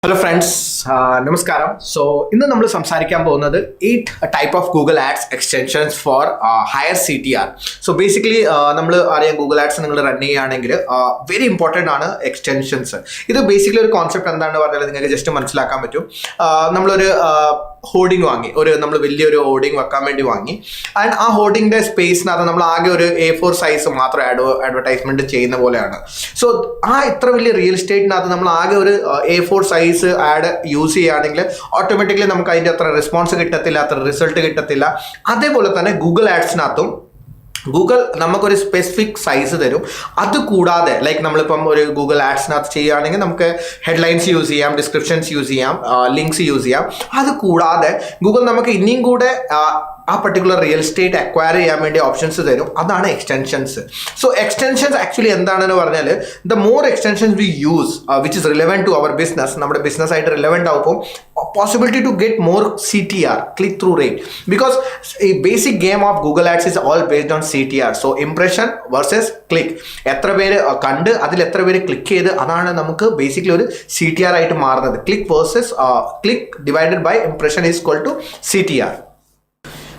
Hello friends, നമസ്കാരം. So ഇന്ന് നമ്മൾ സംസാരിക്കാൻ പോകുന്നത് 8 type of Google ads extensions for higher CTR. So basically നമ്മൾ അറിയാം, ഗൂഗിൾ ആഡ്സ് നിങ്ങൾ റൺ ചെയ്യുകയാണെങ്കിൽ വെരി ഇമ്പോർട്ടൻ്റ് ആണ് എക്സ്റ്റൻഷൻസ്. ഇത് ബേസിക്കലി ഒരു കോൺസെപ്റ്റ് എന്താണെന്ന് പറഞ്ഞാൽ നിങ്ങൾക്ക് ജസ്റ്റ് മനസ്സിലാക്കാൻ പറ്റും. നമ്മളൊരു ഹോർഡിംഗ് വാങ്ങി, നമ്മൾ വലിയൊരു ഹോർഡിംഗ് വെക്കാൻ വേണ്ടി വാങ്ങി. ആൻഡ് ആ ഹോർഡിങ്ങിൻ്റെ സ്പേസിനകത്ത് നമ്മൾ ആകെ ഒരു A4 സൈസ് മാത്രം അഡ്വർടൈസ്മെൻറ്റ് ചെയ്യുന്ന പോലെയാണ്. സോ ഇത്ര വലിയ റിയൽ എസ്റ്റേറ്റിനകത്ത് നമ്മൾ ആകെ ഒരു A4 സൈസ് ആഡ് യൂസ് ചെയ്യുകയാണെങ്കിൽ ഓട്ടോമാറ്റിക്കലി നമുക്ക് അതിൻ്റെ അത്ര റെസ്പോൺസ് കിട്ടത്തില്ല, അത്ര റിസൾട്ട് കിട്ടത്തില്ല. അതേപോലെ തന്നെ ഗൂഗിൾ ആഡ്സിനകത്തും ഗൂഗിൾ നമുക്കൊരു സ്പെസിഫിക് സൈസ് തരും. അത് കൂടാതെ നമ്മളിപ്പം ഒരു ഗൂഗിൾ ആഡ്സിനകത്ത് ചെയ്യുകയാണെങ്കിൽ നമുക്ക് ഹെഡ്ലൈൻസ് യൂസ് ചെയ്യാം, ഡിസ്ക്രിപ്ഷൻസ് യൂസ് ചെയ്യാം, ലിങ്ക്സ് യൂസ് ചെയ്യാം. അത് കൂടാതെ ഗൂഗിൾ നമുക്ക് ഇനിയും കൂടെ ആ പർട്ടിക്കുലർ റിയൽ എസ്റ്റേറ്റ് അക്വയർ ചെയ്യാൻ വേണ്ടി ഓപ്ഷൻസ് തരും. അതാണ് എക്സ്റ്റൻഷൻസ്. സോ എക്സ്റ്റൻഷൻസ് ആക്ച്വലി എന്താണെന്ന് പറഞ്ഞാൽ, the more extensions we use which is relevant to our business, നമ്മുടെ ബിസിനസ് ആയിട്ട് റിലവൻറ്റ് ആവുമ്പോൾ possibility to get more CTR, click through rate. Because ഈ basic game of Google ads is all based on CTR. So impression versus click, എത്ര പേര് കണ്ട് അതിൽ എത്ര പേര് ക്ലിക്ക് ചെയ്ത്, അതാണ് നമുക്ക് ബേസിക്കലി ഒരു CTR ആയിട്ട് മാറുന്നത്. Click versus click divided by impression is equal to CTR.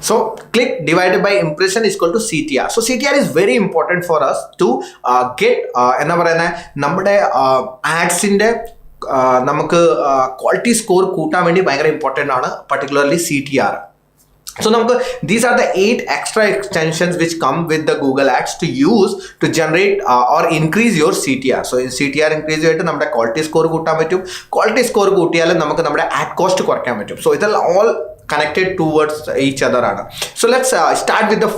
So click divided by impression is equal to CTR. So CTR is very important for us to get എന്താ പറയുന്നത്, നമ്മുടെ ആഡ്സിൻ്റെ നമുക്ക് ക്വാളിറ്റി സ്കോർ കൂട്ടാൻ വേണ്ടി ഭയങ്കര important ആണ്, particularly CTR. So these are the 8 extra extensions which come with the Google Ads to use to generate or increase your CTR. So CTR increase ചെയ്തിട്ട് നമ്മുടെ ക്വാളിറ്റി സ്കോർ കൂട്ടാൻ പറ്റും. ക്വാളിറ്റി സ്കോർ കൂട്ടിയാൽ നമുക്ക് നമ്മുടെ ആഡ് കോസ്റ്റ് കുറയ്ക്കാൻ പറ്റും. So ഇതെല്ലാം all connected towards each other. So let's start with the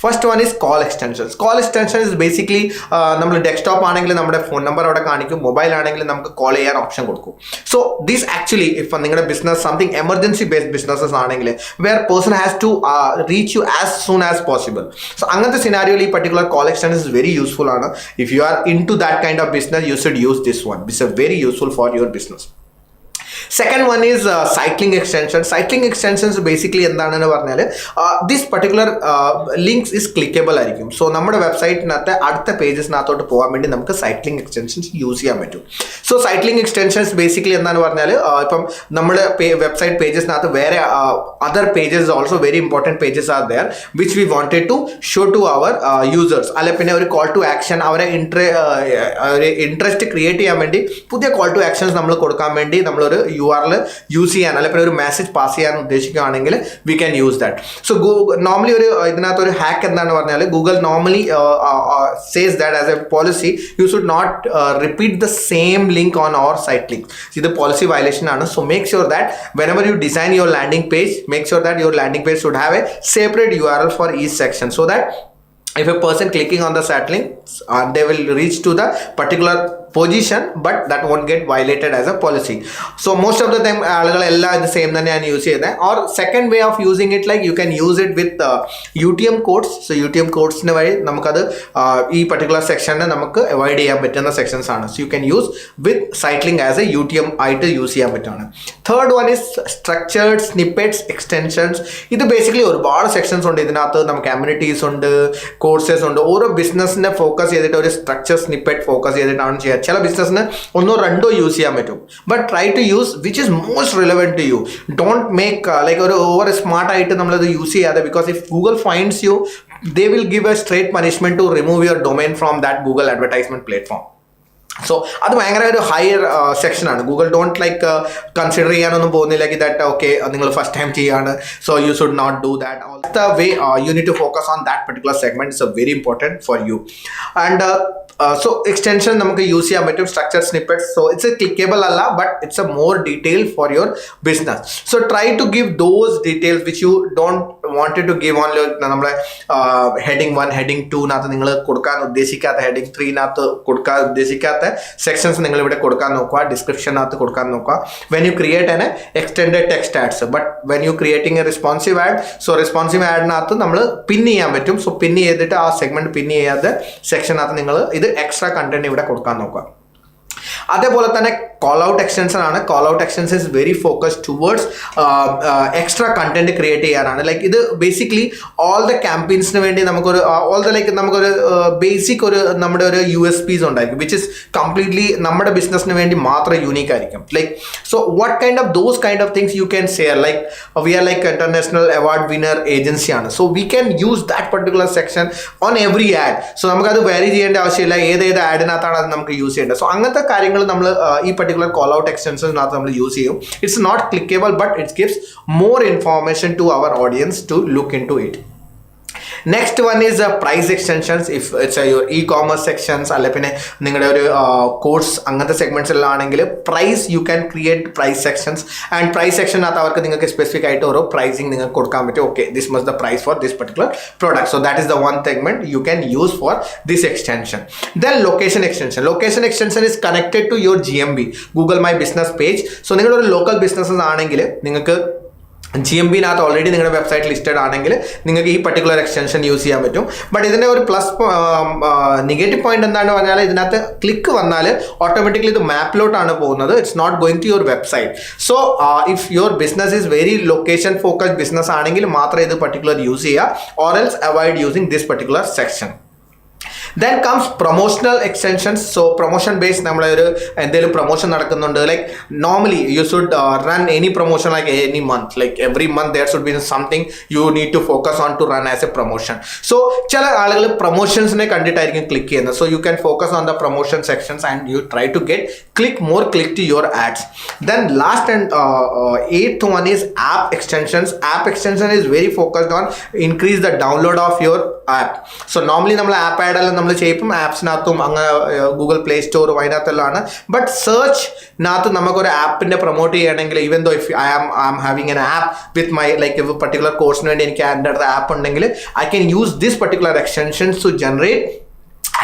first one is call extensions. Call extension is basically നമ്മൾ ഡെസ്ക്ടോപ്പ് ആണെങ്കിൽ നമ്മുടെ ഫോൺ നമ്പർ അവിടെ കാണിക്കും, മൊബൈൽ ആണെങ്കിൽ നമുക്ക് കോൾ ചെയ്യാൻ ഓപ്ഷൻ കൊടുക്കും. സോ ദിസ് ആക്ച്വലി ഇപ്പം നിങ്ങളുടെ business something emergency based businesses ആണെങ്കിൽ where person has to reach you as soon as possible. So അങ്ങനത്തെ സിനാരിയോയിൽ ഈ particular call extension is very useful ആണ്. If you are in to that kind of business you should use this one. It's a very useful for your business. Second one is cycling extension. Cycling extensions basically എന്താണെന്ന് പറഞ്ഞാൽ this particular links is clickable ആയിരിക്കും. So നമ്മുടെ വെബ്സൈറ്റിനകത്ത് അടുത്ത പേജസിനകത്തോട്ട് പോകാൻ വേണ്ടി നമുക്ക് cycling extensions use ചെയ്യാൻ പറ്റും. സോ സൈക്ലിംഗ് എക്സ്റ്റൻഷൻസ് ബേസിക്കലി എന്താണെന്ന് പറഞ്ഞാൽ ഇപ്പം നമ്മുടെ വെബ്സൈറ്റ് പേജസിനകത്ത് വേറെ other pages also very important pages are there which we wanted to show to our users. അല്ലെ പിന്നെ ഒരു കോൾ ടു ആക്ഷൻ, അവരെ ഇൻട്രസ്റ്റ് ക്രിയേറ്റ് ചെയ്യാൻ വേണ്ടി പുതിയ കോൾ ടു ആക്ഷൻസ് നമ്മൾ കൊടുക്കാൻ വേണ്ടി നമ്മളൊരു URL യൂസ് ചെയ്യാൻ, അല്ലെങ്കിൽ ഒരു മെസ്സേജ് പാസ് ചെയ്യാൻ ഉദ്ദേശിക്കുകയാണെങ്കിൽ we can use that. So normally ഇതിനകത്ത് ഒരു ഹാക്ക് എന്താണെന്ന് പറഞ്ഞാൽ, Google normally says that as a policy you should not repeat the same link on our site link. ഇത് പോളിസി വയലേഷൻ ആണ്. So make sure that whenever you design your landing page, make sure that your landing page should have a separate URL for each section, so that if a person clicking on the site link they will reach to the particular position, but that won't get violated as a policy. So most of the time ആളുകളെല്ലാം ഇത് same തന്നെയാണ് use ചെയ്യുന്നത്. Or second way of using it, like you can use it with UTM codes. So UTM കോഡ്സിന് വഴി നമുക്കത് ഈ particular സെക്ഷനെ നമുക്ക് avoid ചെയ്യാൻ പറ്റുന്ന സെക്ഷൻസ് ആണ്. So you can use with site link as a UTM ആയിട്ട് യൂസ് ചെയ്യാൻ പറ്റുകയാണ്. Third one is structured snippets extensions. ഇത് ബേസിക്കലി ഒരുപാട് സെക്ഷൻസ് ഉണ്ട് ഇതിനകത്ത്. നമുക്ക് കമ്മ്യൂണിറ്റീസ് ഉണ്ട്, കോഴ്സസ് ഉണ്ട്. ഓരോ ബിസിനസ്സിനെ ഫോക്കസ് ചെയ്തിട്ട് ഒരു സ്ട്രക്ചർ സ്നിപ്പെറ്റ് ഫോക്കസ് ചെയ്തിട്ടാണ് ചെയ്യുക. ചില ബിസിനസ്സിന് ഒന്നോ രണ്ടോ യൂസ് ചെയ്യാൻ പറ്റും. But try to use which is most relevant to you. Don't make like ഒരു ഓവർ സ്മാർട്ട് ആയിട്ട് നമ്മളത് യൂസ് ചെയ്യാതെ, because if Google finds you they will give a straight punishment to remove your domain from that Google advertisement platform. So അത് ഭയങ്കര ഒരു higher സെക്ഷനാണ്. Google don't like consider ചെയ്യാനൊന്നും പോകുന്നില്ല ദാറ്റ് ഓക്കെ നിങ്ങൾ ഫസ്റ്റ് ടൈം ചെയ്യാണ്, so you should not do that. All the way you need to focus on that particular segment. It's very important for you. And so extension നമുക്ക് use ചെയ്യാൻ പറ്റും, structure snippets. So it's a clickable അല്ല, but it's a more detail for your business. So try to give those details which you don't wanted to give on നമ്മുടെ heading 1 heading 2 നിങ്ങൾ കൊടുക്കാൻ ഉദ്ദേശിക്കാത്ത, heading 3 കൊടുക്കാൻ ഉദ്ദേശിക്കാത്ത sections നിങ്ങൾ ഇവിടെ കൊടുക്കാൻ നോക്കുക, ഡിസ്ക്രിപ്ഷനകത്ത് കൊടുക്കാൻ നോക്കുക. When you create an extended text ads, but when you creating a responsive ad, so responsive ആഡിനകത്ത് നമ്മൾ പിൻ ചെയ്യാൻ പറ്റും. സോ പിൻ ചെയ്തിട്ട് ആ സെഗ്മെന്റ് പിൻ ചെയ്യാതെ സെക്ഷനകത്ത് നിങ്ങൾ ഇത് എക്സ്ട്രാ കണ്ടന്റ് ഇവിടെ കൊടുക്കാൻ നോക്കുക. അതേപോലെ തന്നെ കോൾ ഔട്ട് എക്സ്റ്റൻഷൻ ആണ്. Call out extension is very focused towards extra content create ചെയ്യാനാണ്. ലൈക്ക് ഇത് ബേസിക്കലി ഓൾ ദ ക്യാമ്പയിൻസിന് വേണ്ടി നമുക്കൊരു നമുക്കൊരു ബേസിക് നമ്മുടെ ഒരു USPs ഉണ്ടായിരിക്കും വിച്ച് ഇസ് കംപ്ലീറ്റ്ലി നമ്മുടെ ബിസിനസ്സിന് വേണ്ടി മാത്രം യൂണീക്ക് ആയിരിക്കും. Like so what those kind of things you can share. Like we are like international award winner agency ആണ്. So we can use that particular section on every ad. So നമുക്കത് vary ചെയ്യേണ്ട ആവശ്യമില്ല, ഏത് ആഡിനകത്താണ് അത് നമുക്ക് use ചെയ്യേണ്ടത്. So അങ്ങനത്തെ കാര്യങ്ങൾ നമ്മൾ ഈ പർട്ടിക്കുലർ കോൾ ഔട്ട് എക്സ്റ്റൻഷനകത്ത് നമ്മൾ യൂസ് ചെയ്യും. It's not clickable but it gives more information to our audience to look in to it. Next one is price extensions. If it's your e-commerce sections അല്ലെ പിന്നെ നിങ്ങളുടെ ഒരു കോഴ്സ് അങ്ങനത്തെ സെഗ്മെന്റ്സിലാണെങ്കിൽ price you can create price sections. And price സെക്ഷനകത്ത് അവർക്ക് നിങ്ങൾക്ക് specific ആയിട്ട് ഓരോ പ്രൈസിങ് നിങ്ങൾക്ക് കൊടുക്കാൻ പറ്റും. Okay, this must the price for this particular product. So that is the one segment U can use for this extension. Then location extension. Location extension is connected to your GMB, Google my business page. So നിങ്ങളുടെ ഒരു local businesses ആണെങ്കിൽ നിങ്ങൾക്ക് GMBനകത്ത് already നിങ്ങളുടെ website listed ആണെങ്കിൽ നിങ്ങൾക്ക് ഈ particular extension use ചെയ്യാൻ പറ്റും. ബട്ട് ഇതിൻ്റെ ഒരു നെഗറ്റീവ് പോയിന്റ് എന്താണെന്ന് പറഞ്ഞാൽ ഇതിനകത്ത് ക്ലിക്ക് വന്നാൽ ഓട്ടോമാറ്റിക്കലി ഇത് മാപ്പിലോട്ടാണ് പോകുന്നത്. It's not going to your website. So if your business is very location focused business ആണെങ്കിൽ മാത്രമേ ഇത് പർട്ടിക്കുലർ യൂസ് ചെയ്യുക, or else avoid using this particular section. Then comes promotional extensions. So promotion based നമ്മൾ ഒരു എന്തെങ്കിലും promotion നടക്കുന്നുണ്ട്, like normally you should run any promotion like any month, like every month there should be something you need to focus on to run as a promotion. So ചില ആളുകൾ പ്രൊമോഷൻസിനെ കണ്ടിട്ടായിരിക്കും click ചെയ്യുന്നത്. So you can focus on the promotion sections and you try to get more click to your ads. Then last and eighth one is app extensions. App extension is very focused on increase the download of your app. So normally നമ്മൾ app ad എല്ലാം നമ്മൾ ചെയ്യും ആപ്സിനകത്തും അങ്ങനെ Google play സ്റ്റോറും അതിനകത്തെല്ലാം. But സെർച്ചിനകത്ത് നമുക്കൊരു ആപ്പിൻ്റെ പ്രൊമോട്ട് ചെയ്യണമെങ്കിൽ even though if I am having an app with my like particular കോഴ്സിന് വേണ്ടി എനിക്ക് എൻ്റെ അടുത്ത് ആപ്പ് ഉണ്ടെങ്കിൽ I can use this particular extensions to generate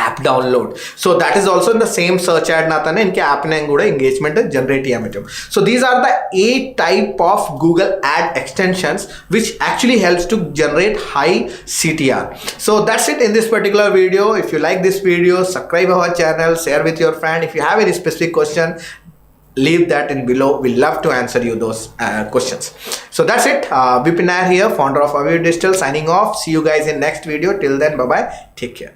app download. So that is also in the same search ad nathan enki app ne kuda engagement generate cheyan pattum. So these are the 8 type of Google ad extensions which actually helps to generate high CTR. So that's it in this particular video. If you like this video, subscribe our channel, share with your friend. If you have any specific question, leave that in below. We love to answer you those questions. So that's it. Vipin Nair here, founder of Aviv Digital, signing off. See you guys in next video. Till then, bye bye, take care.